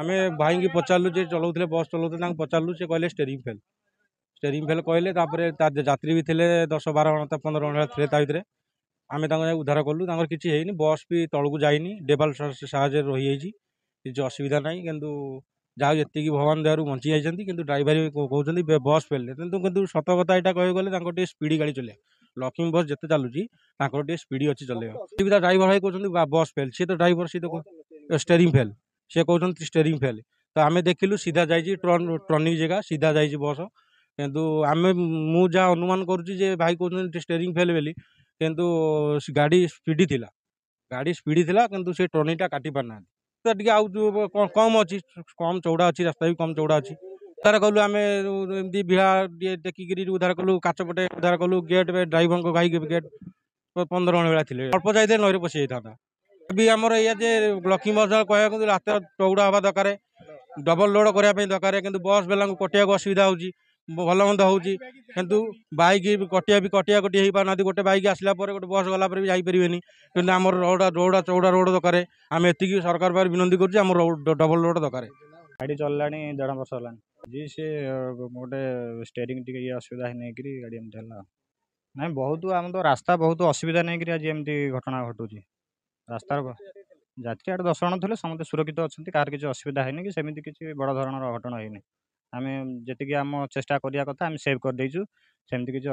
आमे भाई की पचारू जे चलाउले बस चलाउले पचारू से कहले स्टेरिंग फेल कहले यात्री भी थे 10-12 जन 15 जन थे भितर आम उद्धार कलु किसी है बस भी तौक जाइनी डेबाल साहय रही किसी असुविधा ना कि जहाँ जी भगवान दयारू बंची जाती कि ड्राइवर कहते बस फेल कितु सत कथा यहाँ कह गले स्पीड गाड़ी चले लक्ष्मी बस जिते चलुची स्पीड अच्छी चलेगा सुविधा ड्राइवर भाई कहते बस फेल सी तो ड्राइवर सी तो स्टेरिंग फेल सी कहते स्टेरिंग फेल तो आम देखिलु सीधा जाइए टर्निंग जगह सीधा जाइए बस किंतु आम मुझा अनुमान करुच्ची भाई कहते स्टेरिंग फेल बोली किंतु गाड़ी स्पीड थिला गाड़ी स्पीड थिला किंतु से टर्निंग टा काटी पारना तो टी आउ कम अच्छी कम चौड़ा अच्छी रास्ता भी कम चौड़ा अच्छी उद्धार कलु आम एमती भिड़ा देखिक उद्धार कलु काच पटे उद्धार कलु गेट ड्राइवर को भाई गेट 15 जन भाई थे अल्प जाइए नई पशि जाता भी आमर या लक्ष्मी बस कह रास्ता चौड़ा हवा दरकार डबल लोड करने दरकार कि बस बेला कटिया असुविधा होगी भल मंद होगी किंतु बाइक कटिया हो पाना गोटे बाइक आसला गोटे बस गला भी जापरेनि कि रोड चौड़ा रोड दरकार आम एति सरकार पाखे विनती कर डबल रोड दरकार गाड़ी चलला 1.5 वर्ष है जी सी गोटे स्टेरिंग टी असुविधा नहीं गाड़ी एमती ना बहुत आम तो रास्ता बहुत असुविधा नहीं आज एमती घटना घटू रास्तार यात्री 10 जन थे समस्त सुरक्षित अच्छा कहार किसी असुविधा है कि सेमती किसी बड़ धरण घटना है आम जी आम चेष्टा करिया कथा आम सेव कर देचु सेमती किसी